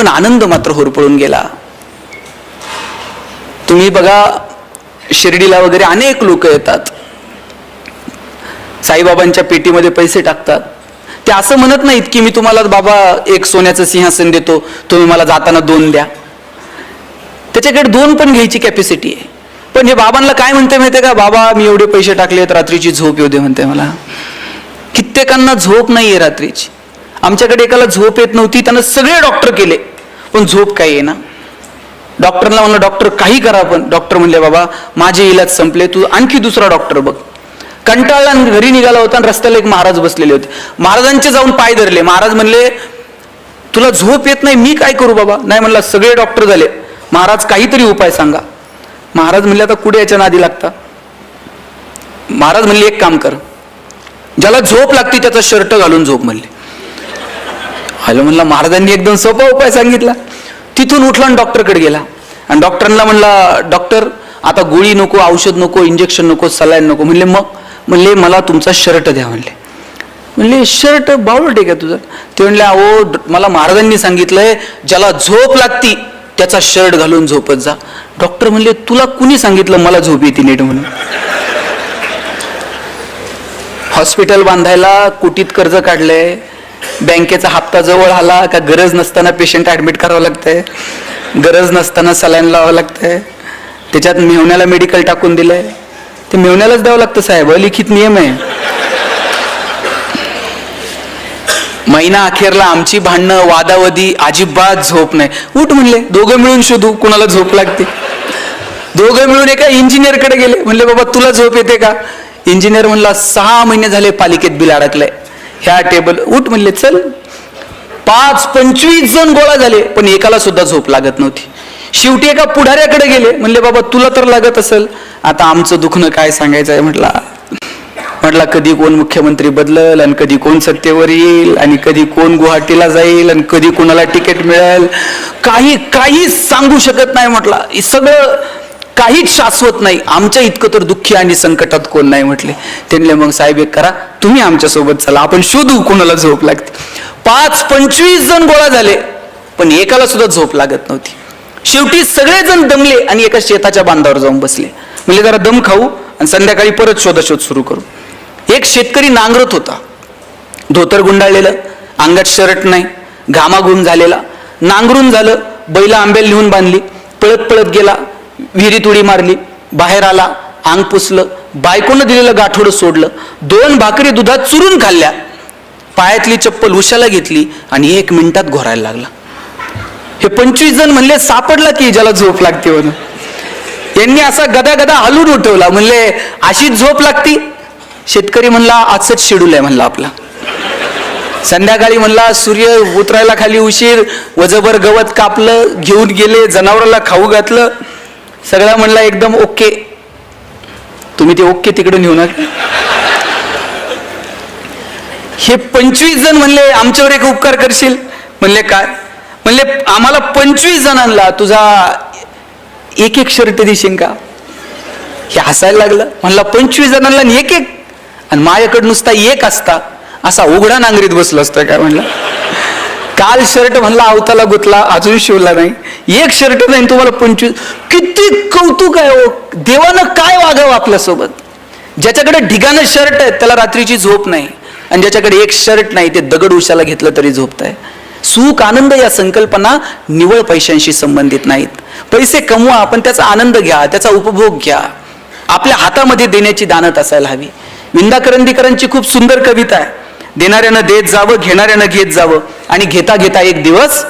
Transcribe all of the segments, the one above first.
पण आनंद मात्र होरपळून गेला. तुम्ही बघा, शिर्डीला वगैरे अनेक लोक येतात, साईबाबांच्या पेटीमध्ये पैसे टाकतात. ते असं म्हणत नाहीत की मी तुम्हाला बाबा एक सोन्याचं सिंहासन देतो, तुम्ही मला जाताना 2 द्या. त्याच्याकडे 2 पण घ्यायची कॅपॅसिटी आहे. पण हे बाबांना काय म्हणते माहितीये का, बाबा मी एवढे पैसे टाकलेत, रात्रीची झोप येऊ दे म्हणते मला. कित्येकांना झोप नाहीये रात्रीची. आमच्याकडे एकाला झोप येत नव्हती, त्यानं सगळे डॉक्टर केले पण झोप काही येईना. डॉक्टरला म्हणलं डॉक्टर काही करा, पण डॉक्टर म्हणले बाबा माझे इलाज संपले, तू आणखी दुसरा डॉक्टर बघ. कंटाळला घरी निघाला होता आणि रस्त्याला एक महाराज बसलेले होते. महाराजांचे जाऊन पाय धरले. महाराज म्हणले तुला झोप येत नाही, मी काय करू बाबा. नाही म्हणला सगळे डॉक्टर झाले, महाराज काहीतरी उपाय सांगा. महाराज म्हणले आता कुठे याच्या नादी लागता. महाराज म्हणले एक काम कर, ज्याला झोप लागते त्याचा शर्ट घालून झोप म्हणले. हॅलो म्हणला, महाराजांनी एकदम सोपा उपाय सांगितला. तिथून उठला आणि डॉक्टरकडे गेला आणि डॉक्टरला म्हणला डॉक्टर आता गोळी नको, औषध नको, इंजेक्शन नको, सलाईन नको. म्हणले मग. म्हणले मला तुमचा शर्ट द्या म्हणले. म्हणले शर्ट बावळट आहे का तुझं. ते म्हणले अहो मला महाराजांनी सांगितलंय ज्याला झोप लागती त्याचा शर्ट घालून झोपत जा. डॉक्टर म्हणले तुला कुणी सांगितलं मला झोप येते नीट म्हणून. हॉस्पिटल बांधायला कोटीत कर्ज काढलंय, बँकेचा हप्ता जवळ आला का गरज नसताना पेशंट ऍडमिट करावं लागतंय, गरज नसताना सलाईन लावावं लागतंय. त्याच्यात मेवण्याला मेडिकल टाकून दिलंय, ते मेवण्यालाच द्यावं लागतं साहेब, लिखित नियम आहे. महिना अखेरला आमची भांडणं वादावधी, अजिबात झोप नाही. उठ म्हणले दोघं मिळून शोधू कुणाला झोप लागते. दोघं मिळून एका इंजिनियरकडे गेले. म्हणले बाबा तुला झोप येते का. इंजिनियर म्हणला 6 महिने झाले पालिकेत बिल अडकलंय, ह्या टेबल. उठ म्हणले चल. 25 जण गोळा झाले पण एकाला सुद्धा झोप लागत नव्हती. शेवटी एका पुढाऱ्याकडे गेले. म्हणले बाबा तुला तर लागत असेल, आता आमचं दुखणं काय सांगायचं आहे. म्हटला कधी कोण मुख्यमंत्री बदलल आणि कधी कोण सत्तेवर येईल आणि कधी कोण गुवाहाटीला जाईल आणि कधी कोणाला तिकीट मिळेल, काही सांगू शकत नाही. म्हटला सगळं काहीच शाश्वत नाही, आमच्या इतकं तर दुःखी आणि संकटात कोण नाही म्हटले. त्यांनी मग साहेब एक करा, तुम्ही आमच्या सोबत चला, आपण शोधू कोणाला झोप लागते. 25 जण गोळा झाले पण एकाला सुद्धा झोप लागत नव्हती. शेवटी सगळेजण दमले आणि एका शेताच्या बांधावर जाऊन बसले. म्हणजे जरा दम खाऊ आणि संध्याकाळी परत शोधाशोध सुरू करू. एक शेतकरी नांगरत होता, धोतर गुंडाळलेलं, अंगात शर्ट नाही, घामाघूम झालेला. नांगरून झालं, बैला आंब्याला नेऊन बांधली, पळत पळत गेला, विहिरीत उडी मारली, बाहेर आला, अंग पुसलं, बायकोनं दिलेलं गाठोडं सोडलं, 2 भाकरी दुधात चुरून खाल्ल्या, पायातली चप्पल उशाला घेतली आणि 1 मिनिटात घोरायला लागला. हे 25 जण म्हणले सापडला की ज्याला झोप लागते म्हणून. यांनी असा गदा गदा हलून उठवला. म्हणले अशीच झोप लागती. शेतकरी म्हणला आजच शेड्यूल आहे म्हणला आपला. संध्याकाळी म्हणला सूर्य उतरायला खाली उशीर, वजभर गवत कापलं, घेऊन गेले, जनावराला खाऊ घातलं, सगळं म्हणला एकदम ओके. तुम्ही ते ओके तिकडे नेऊ नका. हे 25 जण म्हणले आमच्यावर एक उपकार करशील. म्हणले काय. म्हणले आम्हाला 25 जणांना तुझा एक शर्ट देशील का. हे हसायला लागलं. म्हणला 25 जणांना एक आणि माझ्याकडे नुसता एक असता असा उघडा नांगरीत बसलो असतं काय. म्हणला काल शर्ट म्हणला अवताला गुतला, अजून शिवला नाही, एक शर्ट नाही तुम्हाला 25. किती कौतुक आहे हो. देवानं काय वागावं आपल्यासोबत. ज्याच्याकडे ढिगानं शर्ट आहे त्याला रात्रीची झोप नाही आणि ज्याच्याकडे एक शर्ट नाही ते दगड उशाला घेतलं तरी झोपताय. सुख आनंद या संकल्पना निव्वळ पैशांशी संबंधित नाहीत. पैसे कमवा पण त्याचा आनंद घ्या, त्याचा उपभोग घ्या. आपल्या हातामध्ये देण्याची दानत असायला हवी. विंदा करंदीकरांची खूप सुंदर कविता आहे. देणाऱ्यानं देत जावं, घेणाऱ्यानं घेत जावं आणि घेता घेता एक दिवस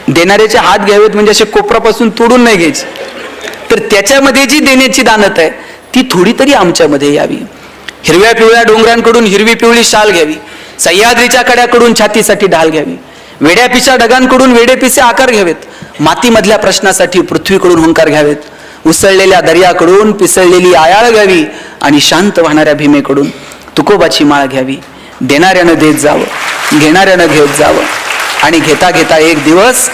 देणाऱ्याचे हात घ्यावेत, म्हणजे असे कोपरापासून तोडून नाही घ्यायचे, तर त्याच्यामध्ये जी देण्याची दानत आहे ती थोडी तरी आमच्यामध्ये यावी. हिरव्या पिवळ्या डोंगरांकडून हिरवी पिवळी शाल घ्यावी, सह्याद्रीच्या कड्याकडून छातीसाठी ढाल घ्यावी, वेड्या पिशा ढगांकडून वेडे पिसे आकार घ्यावेत, मातीमधल्या प्रश्नासाठी पृथ्वीकडून हुंकार घ्यावेत, उसळलेल्या दर्याकडून पिसळलेली आयाळ घ्यावी आणि शांत वाहणाऱ्या भीमेकडून तुकोबाची माळ घ्यावी. देणाऱ्यानं देत जावं, घेणाऱ्यानं घेत जावं आणि घेता घेता एक दिवस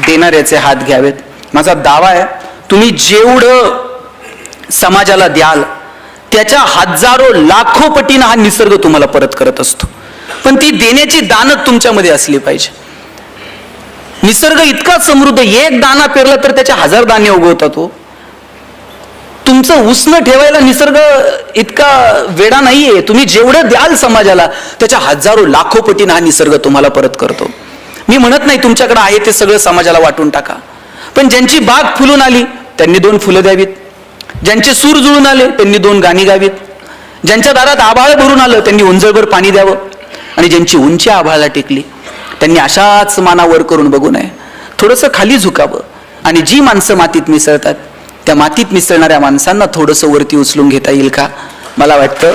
देणाऱ्याचे हात घ्यावेत. माझा दावा आहे तुम्ही जेवढं समाजाला द्याल त्याच्या हजारो लाखो पटीनं हा निसर्ग तुम्हाला परत करत असतो. पण ती देण्याची दानत तुमच्यामध्ये असली पाहिजे. निसर्ग इतका समृद्ध, एक दाणा पेरला तर त्याचे 1000 दाणे उगवतात. तुमचं उसनं ठेवायला निसर्ग इतका वेडा नाहीये. तुम्ही जेवढं द्याल समाजाला त्याच्या हजारो लाखो पटीने हा निसर्ग तुम्हाला परत करतो. मी म्हणत नाही तुमच्याकडे आहे ते सगळं समाजाला वाटून टाका, पण ज्यांची बाग फुलून आली त्यांनी 2 फुलं द्यावीत, ज्यांचे सूर जुळून आले त्यांनी 2 गाणी गावीत, ज्यांच्या दारात आभाळ भरून आलं त्यांनी उंजळभर पाणी द्यावं, आणि ज्यांची उंची आभाळाला टेकली त्यांनी अशाच मानावर करून बघू नये, थोडंसं खाली झुकावं. आणि जी माणसं मातीत मिसळतात त्या मातीत मिसळणाऱ्या माणसांना थोडंसं वरती उचलून घेता येईल का? मला वाटतं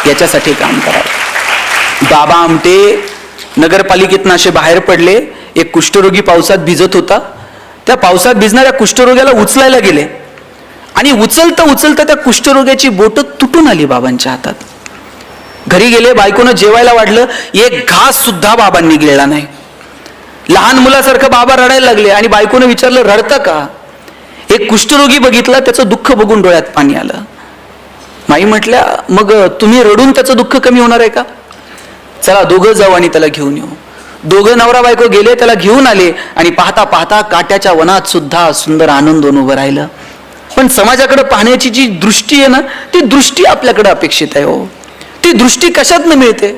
याच्यासाठी काम करावं. बाबा आमटे नगरपालिकेतनं असे बाहेर पडले. एक कुष्ठरोगी पावसात भिजत होता. त्या पावसात भिजणाऱ्या कुष्ठरोग्याला उचलायला गेले आणि उचलता उचलता त्या कुष्ठरोग्याची बोटं तुटून आली बाबांच्या हातात. घरी गेले, बायकोनं जेवायला वाढलं, एक घास सुद्धा बाबांनी गिळला नाही. लहान मुलासारखं बाबा रडायला लागले आणि बायकोनं विचारलं, रडतं का? एक कुष्ठरोगी बघितला, त्याचं दुःख बघून डोळ्यात पाणी आलं. माई म्हटल्या, मग तुम्ही रडून त्याचं दुःख कमी होणार आहे का? चला दोघं जाऊ आणि त्याला घेऊन येऊ. दोघं नवरा बायको गेले, त्याला घेऊन आले आणि पाहता पाहता काट्याच्या वनात सुद्धा सुंदर आनंदोन उभं राहिलं. पण समाजाकडे पाहण्याची जी दृष्टी आहे ना, ती दृष्टी आपल्याकडे अपेक्षित आहे. हो, ती दृष्टी कशातनं मिळते?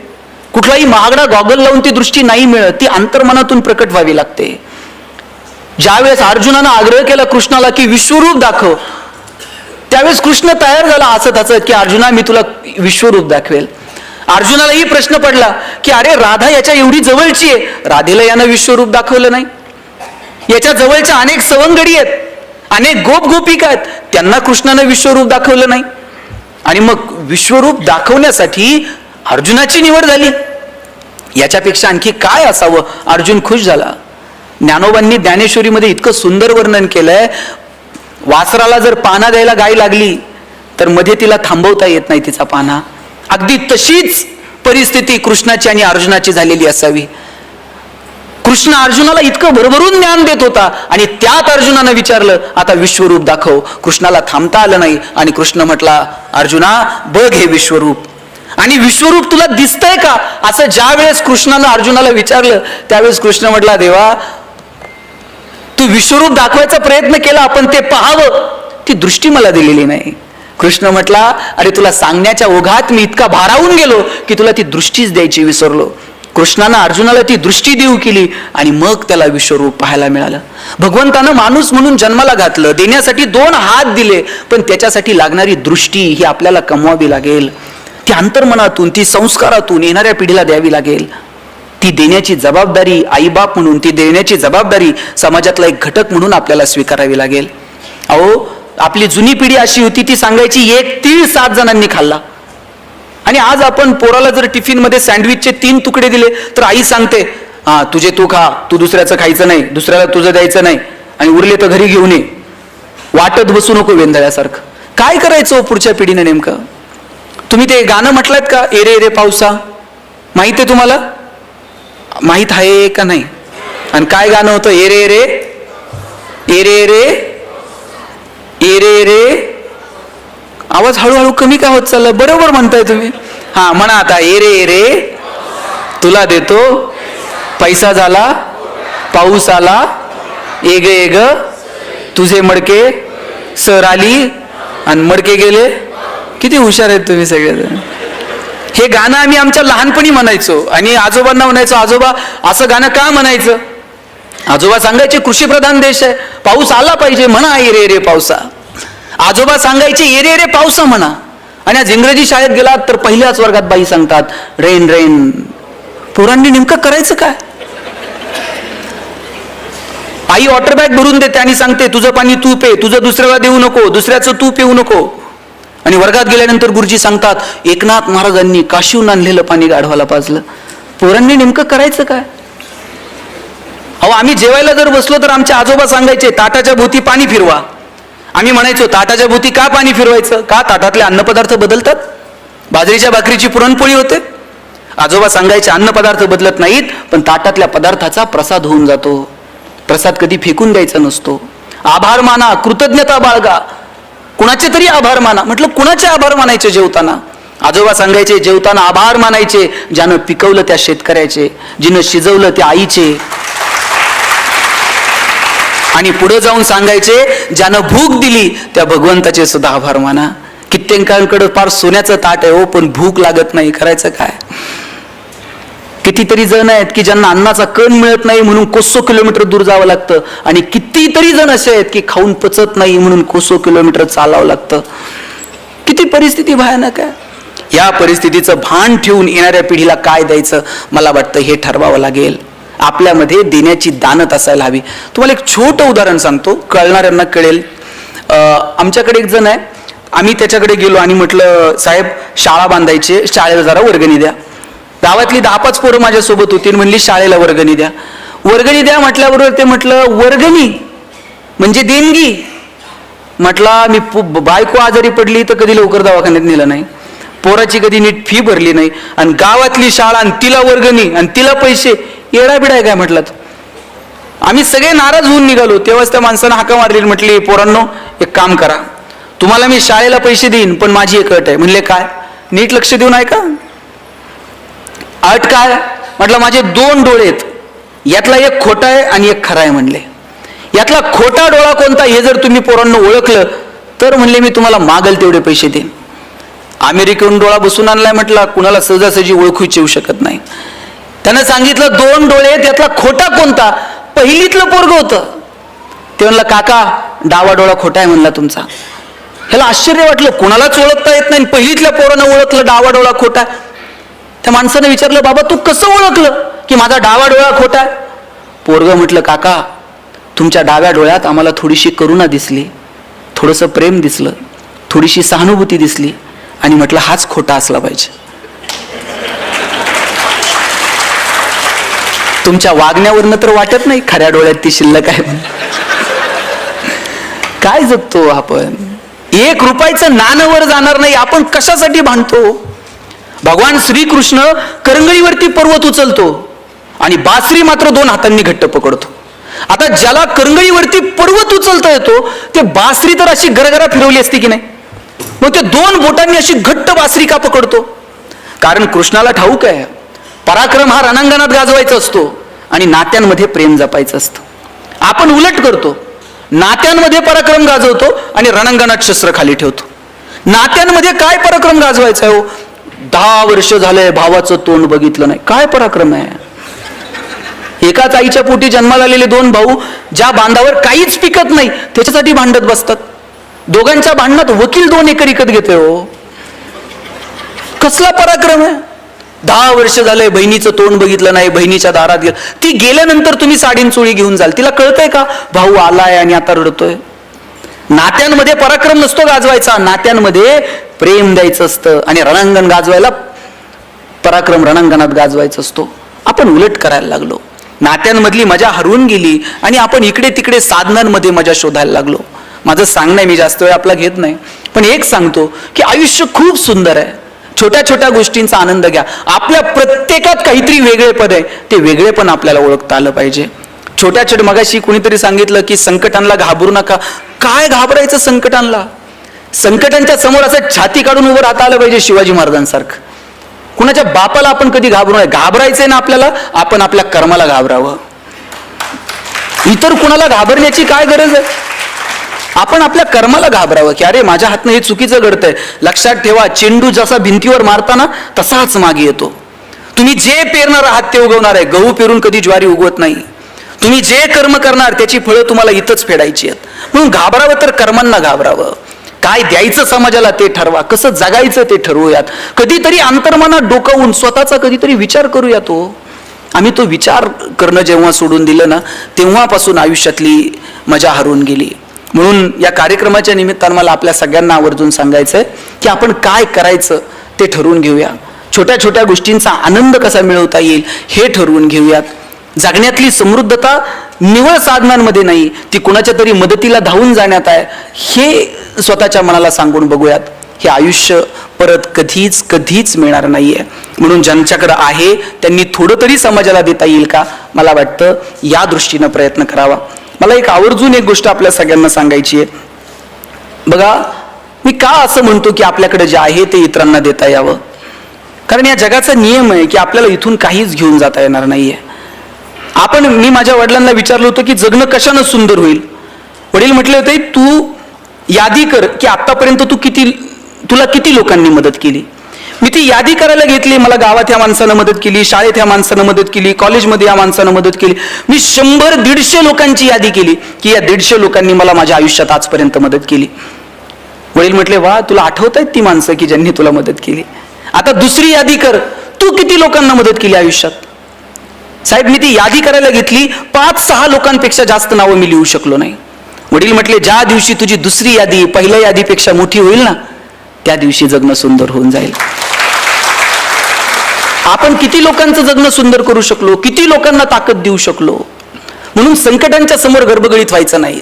कुठलाही महागडा गॉगल लावून ती दृष्टी नाही मिळत, ती अंतर्मनातून प्रकट व्हावी लागते. ज्यावेळेस अर्जुनानं आग्रह केला कृष्णाला की विश्वरूप दाखव, त्यावेळेस कृष्ण तयार झाला हसत हसत की अर्जुना मी तुला विश्वरूप दाखवेल. अर्जुनालाही प्रश्न पडला की अरे राधा याच्या एवढी जवळची आहे, राधेला यानं विश्वरूप दाखवलं नाही. याच्या जवळच्या अनेक सवंगडी आहेत, अनेक गोप गोपिका आहेत, त्यांना कृष्णानं विश्वरूप दाखवलं नाही. आणि मग विश्वरूप दाखवण्यासाठी अर्जुनाची निवड झाली. याच्यापेक्षा आणखी काय असावं? अर्जुन खुश झाला. ज्ञानोबांनी ज्ञानेश्वरीमध्ये इतकं सुंदर वर्णन केलंय, वासराला जर पाना द्यायला गाय लागली तर मध्ये तिला थांबवता येत नाही तिचा पाना. अगदी तशीच परिस्थिती कृष्णाची आणि अर्जुनाची झालेली असावी. कृष्ण अर्जुनाला इतकं भरभरून ज्ञान देत होता आणि त्यात अर्जुनानं विचारलं आता विश्वरूप दाखव. कृष्णाला थांबता आलं नाही आणि कृष्ण म्हटला, अर्जुना बघ हे विश्वरूप. आणि विश्वरूप तुला दिसतंय का? असं ज्या वेळेस कृष्णानं अर्जुनाला विचारलं त्यावेळेस कृष्ण म्हटला, देवा तू विश्वरूप दाखवायचा प्रयत्न केला, पण ते पाहावं ती दृष्टी मला दिलेली नाही. कृष्ण म्हटला, अरे तुला सांगण्याच्या ओघात मी इतका भारावून गेलो की तुला ती दृष्टीच द्यायची विसरलो. कृष्णानं अर्जुनाला ती दृष्टी देऊ केली आणि मग त्याला विश्वरूप पाहायला मिळालं. भगवंतानं माणूस म्हणून जन्माला घातलं, देण्यासाठी 2 हात दिले, पण त्याच्यासाठी लागणारी दृष्टी ही आपल्याला कमवावी लागेल. ती अंतर्मनातून, ती संस्कारातून येणाऱ्या पिढीला द्यावी लागेल. ती देण्याची जबाबदारी आईबाप म्हणून, ती देण्याची जबाबदारी समाजातला एक घटक म्हणून आपल्याला स्वीकारावी लागेल. अहो आपली जुनी पिढी अशी होती, ती सांगायची 1 तीळ 7 जणांनी खाल्ला. आणि आज आपण पोराला जर टिफिन मध्ये सँडविचचे 3 तुकडे दिले तर आई सांगते, हा तुझे तू खा, तू दुसऱ्याचं खायचं नाही, दुसऱ्याला तुझं द्यायचं नाही, आणि उरले तर घरी घेऊन ये, वाटत बसू नको वेंधळ्यासारखं. काय करायचं पुढच्या पिढीने नेमकं? तुम्ही ते गाणं म्हटलंत का, एरे एरे पावसा? माहित आहे तुम्हाला? माहित आहे का नाही? आणि काय गाणं होतं? Array array array array array array. आवाज हळूहळू कमी का होत चालला? बरोबर म्हणताय तुम्ही. हा म्हणा आता, एरे एरे तुला देतो पैसा झाला पाऊस आला, एग एग तुझे मडके सर आली आणि मडके गेले. किती हुशार आहेत तुम्ही सगळेजण. हे गाणं आम्ही आमच्या लहानपणी म्हणायचो आणि आजोबांना म्हणायचो, आजोबा असं गाणं का म्हणायचं? आजोबा सांगायचे कृषीप्रधान देश आहे, पाऊस आला पाहिजे, म्हणा एरे एरे पावसा. आजोबा सांगायचे एरे एरे पावसा म्हणा. आणि आज इंग्रजी शाळेत गेलात तर पहिल्याच वर्गात बाई सांगतात रेन रेन. पोरांनी नेमकं करायचं काय? आई वॉटर बॅग भरून देते आणि सांगते तुझं पाणी तू पे, तुझं दुसऱ्याला देऊ नको, दुसऱ्याचं तू पिऊ नको. आणि वर्गात गेल्यानंतर गुरुजी सांगतात एकनाथ महाराजांनी काशीहून आणलेलं पाणी गाढवाला पाजलं. पोरांनी नेमकं करायचं काय? अहो आम्ही जेवायला जर बसलो तर आमचे आजोबा सांगायचे ताटाच्या भोवती पाणी फिरवा. आम्ही म्हणायचो ताटाच्या भोवती का पाणी फिरवायचं? का ताटातले अन्नपदार्थ बदलतात? बाजरीच्या भाकरीची पुरणपोळी होते. आजोबा सांगायचे अन्नपदार्थ बदलत नाहीत, पण ताटातल्या पदार्थाचा प्रसाद होऊन जातो. प्रसाद कधी फेकून द्यायचा नसतो. आभार माना, कृतज्ञता बाळगा, कुणाचे तरी आभार माना. म्हटलं कुणाचे आभार मानायचे जेवताना? आजोबा सांगायचे जेवताना आभार मानायचे ज्यानं पिकवलं त्या शेतकऱ्याचे, जिनं शिजवलं त्या आईचे. आणि पुढे जाऊन सांगायचे, ज्यानं भूक दिली त्या भगवंताचे सुद्धा आभार माना. कित्येकांकडे फार सोन्याचं ताट आहे हो, पण भूक लागत नाही, करायचं काय? कितीतरी जण आहेत की ज्यांना अन्नाचा कण मिळत नाही म्हणून कोसो किलोमीटर दूर जावं लागतं, आणि कितीतरी जण असे आहेत की खाऊन पचत नाही म्हणून कोसो किलोमीटर चालावं लागतं. किती परिस्थिती भयानक आहे. या परिस्थितीचं भान ठेवून येणाऱ्या पिढीला काय द्यायचं, मला वाटतं हे ठरवावं लागेल. आपल्यामध्ये देण्याची दानत असायला हवी. तुम्हाला एक छोटं उदाहरण सांगतो, कळणाऱ्यांना कळेल. आमच्याकडे एक जण आहे, आम्ही त्याच्याकडे गेलो आणि म्हटलं, साहेब शाळा बांधायची, शाळेला जरा वर्गणी द्या. गावातली 10-5 पोरं माझ्यासोबत होती, म्हणली शाळेला वर्गणी द्या. वर्गणी द्या म्हटल्याबरोबर ते म्हटलं, वर्गणी म्हणजे देणगी. म्हटला, मी बायको आजारी पडली तर कधी लवकर दवाखान्यात नेलं नाही, पोराची कधी नीट फी भरली नाही, आणि गावातली शाळा आणि तिला वर्गणी आणि तिला पैसे, येडाबिडा आहे काय म्हटलं. आम्ही सगळे नाराज होऊन निघालो. तेव्हाच त्या माणसानं हाका मारली, म्हटली, पोरांनो एक काम करा, तुम्हाला मी शाळेला पैसे देईन, पण माझी एक अट आहे. म्हणले काय? नीट लक्ष देऊन ऐका. अट काय? म्हटलं, माझे 2 डोळे आहेत, यातला एक खोटा आहे आणि एक खरा आहे. म्हणले, यातला खोटा डोळा कोणता हे जर तुम्ही पोरांना ओळखलं तर म्हणले मी तुम्हाला मागल तेवढे पैसे देईन. अमेरिकेहून डोळा बसून आणलाय म्हटला, कुणाला सहजासहजी ओळखूच येऊ शकत नाही. त्यानं सांगितलं 2 डोळे, त्यातला खोटा कोणता? पहिलीतलं पोरग होतं. ते म्हणलं, काका डावा डोळा खोटा आहे म्हणला तुमचा. ह्याला आश्चर्य वाटलं, कुणालाच ओळखता येत नाही, पहिलीतल्या पोरानं ओळखलं डावा डोळा खोटा. त्या माणसानं विचारलं, बाबा तू कसं ओळखलं की माझा डावा डोळा खोटा आहे? पोरग म्हटलं, काका तुमच्या डाव्या डोळ्यात आम्हाला थोडीशी करुणा दिसली, थोडंसं प्रेम दिसलं, थोडीशी सहानुभूती दिसली, आणि म्हटलं हाच खोटा असला पाहिजे. तुमच्या वागण्यावरनं तर वाटत नाही खऱ्या डोळ्यात ती शिल्लक आहे म्हणून. काय जगतो आपण? 1 रुपयाचं नाणं वर जाणार नाही, आपण कशासाठी भांडतो? भगवान श्रीकृष्ण करंगळीवरती पर्वत उचलतो आणि बासरी मात्र 2 हातांनी घट्ट पकडतो. आता ज्याला करंगळीवरती पर्वत उचलता येतो ते बासरी तर अशी गरगरा फिरवली असती की नाही, मग ते 2 बोटांनी अशी घट्ट बासरी का पकडतो? कारण कृष्णाला ठाऊक आहे, पराक्रम हा रणांगणात गाजवायचा असतो आणि नात्यांमध्ये प्रेम जपायचं असतं. आपण उलट करतो, नात्यांमध्ये पराक्रम गाजवतो आणि रणांगणात शस्त्र खाली ठेवतो. नात्यांमध्ये काय पराक्रम गाजवायचा आहे हो? 10 वर्ष झाले भावाचं तोंड बघितलं नाही, काय पराक्रम आहे? एकाच आईच्या पोटी जन्माला आलेले 2 भाऊ ज्या बांधावर काहीच पिकत नाही त्याच्यासाठी भांडत बसतात. दोघांच्या भांडणात वकील 2 एकर विकत घेते हो. कसला पराक्रम आहे? 10 वर्ष झाले बहिणीचं तोंड बघितलं नाही, बहिणीच्या दारात गेलं, ती गेल्यानंतर तुम्ही साडीन चोळी घेऊन जाल, तिला कळतंय का भाऊ आलाय आणि आता रडतोय? नात्यांमध्ये पराक्रम नसतो गाजवायचा, नात्यांमध्ये प्रेम द्यायचं असतं, आणि रणांगण गाजवायला पराक्रम रणांगणात गाजवायचा असतो. आपण उलट करायला लागलो, नात्यांमधली मजा हरवून गेली आणि आपण इकडे तिकडे साधनांमध्ये मजा शोधायला लागलो. माझं सांगणं मी जास्त वेळ आपला घेत नाही, पण एक सांगतो की आयुष्य खूप सुंदर आहे. छोट्या छोट्या गोष्टींचा आनंद घ्या. आपल्या प्रत्येकात काहीतरी वेगळेपण आहे, ते वेगळेपण आपल्याला ओळखता आलं पाहिजे. छोट्या छोट्या, मगाशी कुणीतरी सांगितलं की संकटांना घाबरू नका. काय घाबरायचं संकटांना? संकटांच्या समोर असं छाती काढून उभं राहता आलं पाहिजे शिवाजी महाराजांसारखं. कुणाच्या बापाला आपण कधी घाबरू नये. घाबरायचंय ना आपल्याला, आपण आपल्या कर्माला घाबरावं. इतर कुणाला घाबरण्याची काय गरज आहे? आपण आपल्या कर्माला घाबरावं की अरे माझ्या हातनं हे चुकीचं घडतंय. लक्षात ठेवा, चेंडू जसा भिंतीवर मारताना तसाच मागे येतो. तुम्ही जे पेरणार आहात ते उगवणार आहे. गहू पेरून कधी ज्वारी उगवत नाही. तुम्ही जे कर्म करणार त्याची फळं तुम्हाला इथंच फेडायची आहेत. म्हणून घाबरावं तर कर्मांना घाबरावं. काय द्यायचं समाजाला ते ठरवा, कसं जगायचं ते ठरवूयात. कधीतरी अंतर्मनात डोकावून स्वतःचा कधीतरी विचार करूयात हो. आम्ही तो विचार करणं जेव्हा सोडून दिलं ना, तेव्हापासून आयुष्यातली मजा हरवून गेली. म्हणून या कार्यक्रमाच्या निमित्तानं मला आपल्या सगळ्यांना आवर्जून सांगायचंय की आपण काय करायचं ते ठरवून घेऊया. छोट्या छोट्या गोष्टींचा आनंद कसा मिळवता येईल हे ठरवून घेऊयात. जगण्यातली समृद्धता निवळ साधनांमध्ये नाही, ती कुणाच्या तरी मदतीला धावून जाण्यात आहे, हे स्वतःच्या मनाला सांगून बघूयात. हे आयुष्य परत कधीच कधीच मिळणार नाहीये. म्हणून ज्यांच्याकडे आहे त्यांनी थोडं तरी समाजाला देता येईल का, मला वाटतं या दृष्टीनं प्रयत्न करावा. मला एक आवर्जून एक गोष्ट आपल्या सगळ्यांना सांगायची आहे. बघा, मी का असं म्हणतो की आपल्याकडे जे आहे ते इतरांना देता यावं? कारण या जगाचा नियम आहे की आपल्याला इथून काहीच घेऊन जाता येणार नाहीये. मी माझ्या वडिलांना विचारलं होतं की जगणं कशानं सुंदर होईल. वडील म्हटले होते तू यादी कर की आतापर्यंत तुला किती लोकांनी मदत केली. मी ती यादी करायला घेतली. मला गावात ह्या माणसानं मदत केली, शाळेत ह्या माणसानं मदत केली, कॉलेजमध्ये या माणसानं मदत केली. मी 100-150 लोकांची यादी केली की या 150 लोकांनी मला माझ्या आयुष्यात आजपर्यंत मदत केली. वडील म्हटले वा, तुला आठवत आहेत ती माणसं की ज्यांनी तुला मदत केली. आता दुसरी यादी कर, तू किती लोकांना मदत केली आयुष्यात. साहेब मी ती यादी करायला घेतली, 5-6 लोकांपेक्षा जास्त नावं मी लिहू शकलो नाही. वडील म्हटले ज्या दिवशी तुझी दुसरी यादी पहिल्या यादीपेक्षा मोठी होईल ना, त्या दिवशी जगणं सुंदर होऊन जाईल. आपण किती लोकांचं जगणं सुंदर करू शकलो, किती लोकांना ताकद देऊ शकलो. म्हणून संकटांच्या समोर गडबडीत व्हायचं नाही.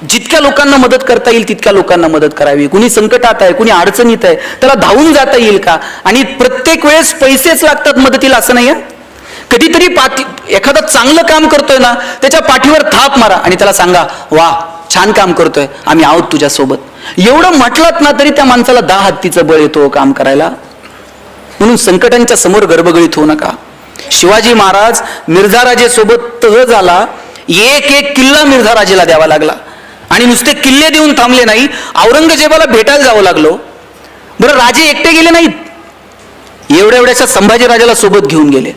जितक्या लोकांना मदत करता येईल तितक्या लोकांना मदत करावी. कुणी संकटात आहे, कुणी अडचणीत आहे, त्याला धावून जाता येईल का. आणि प्रत्येक वेळेस पैसेच लागतात मदतीला असं नाही. कधीतरी एखादं चांगलं काम करतोय ना, त्याच्या पाठीवर थाप मारा आणि त्याला सांगा वा छान काम करतोय, आम्ही आहोत तुझ्या सोबत. एवढं म्हटलात ना तरी त्या माणसाला 10 हत्तीचं बळ येतो काम करायला. म्हणून संकटांच्या समोर गडबडीत होऊ नका. शिवाजी महाराज मिर्झा राजे सोबत तह झाला, एक किल्ला मिर्झा राजेला द्यावा लागला. आणि नुसते किल्ले देऊन थांबले नाही, औरंगजेबाला भेटायला जावं लागलो. बरं राजे एकटे गेले नाहीत, एवढ्याशा संभाजी राजाला सोबत घेऊन गेले.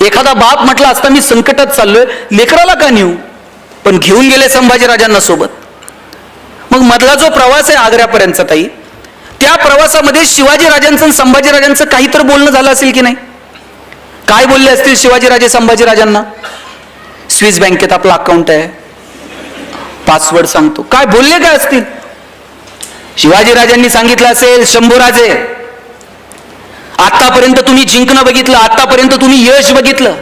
एखादा बाप म्हटला असता मी संकटात चाललोय, लेकराला का नेऊ, पण घेऊन गेले संभाजी राजांना सोबत. मग मधला जो प्रवास आहे आग्र्यापर्यंतचा ताई, त्या प्रवासामध्ये शिवाजी राजांचं संभाजी राजांचं काहीतरी बोलणं झालं असेल की नाही. काय बोलले असतील शिवाजी राजे संभाजी राजांना. स्विस बँकेत आपलं अकाउंट आहे, पासवर्ड सांगतो. काय बोलले काय असतील. शिवाजी राजांनी सांगितलं असेल शंभूराजे आतापर्यंत तुम्ही जिंकणं बघितलं, आतापर्यंत तुम्ही यश बघितलं,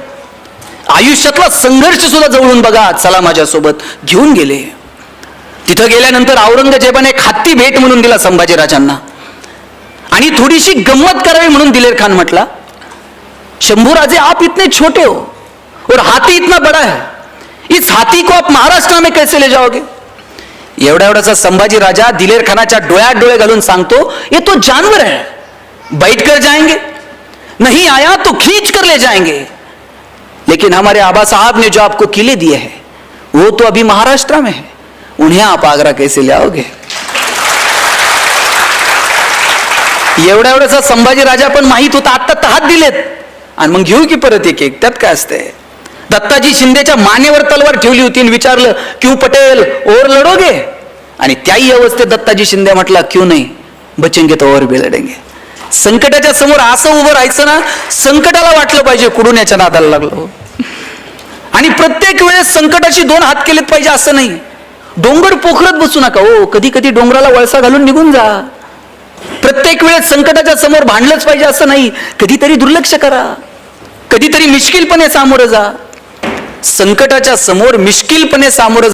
आयुष्यातला संघर्ष सुद्धा जवळून बघा, चला माझ्यासोबत. घेऊन गेले. तिथं गेल्यानंतर औरंगजेबाने एक हत्ती भेट म्हणून दिला संभाजी राजांना. आणि थोडीशी गंमत करावी म्हणून दिलेर खान म्हटला शंभूराजे आप इतने छोटे हो और हाथी इतना बड़ा है, इस हाथी को आप महाराष्ट्र में कैसे ले जाओगे. एवढ्याचा संभाजी राजा दिलेर खानाच्या डोळ्यात डोळे घालून सांगतो ये तो जानवर है, बैठ कर जाएंगे, नहीं आया तो खींच कर ले जाएंगे, लेकिन हमारे आबा साहब ने जो आपको किले दिए हैं वो तो अभी महाराष्ट्र में है, उन्हें आप आगरा कैसे ले आओगे. एवढ्याचा संभाजी राजा पण माहित होता आता तहात दिलेत आणि मग घेऊ की परत एक त्यात काय असते. दत्ताजी शिंदेच्या मानेवर तलवार ठेवली होती आणि विचारलं क्यू पटेल और लढोगे. आणि त्याही अवस्थेत दत्ताजी शिंदे म्हटला क्यू नाही बचेंगे तो और भी लढेंगे. संकटाच्या समोर असं उभं राहायचं ना, संकटाला वाटलं पाहिजे कुडून याच्या नादाला लागलो. आणि प्रत्येक वेळेस संकटाशी 2 हात केलेत पाहिजे असं नाही. डोंगर पोखरत बसू नका हो, कधी कधी डोंगराला वळसा घालून निघून जा. प्रत्येक वेळेस संकटाच्या समोर भांडलंच पाहिजे असं नाही. कधीतरी दुर्लक्ष करा, कधीतरी मिश्किलपणे सामोरं जा. संकटाच्या समोर मिश्किलपणे सामोरं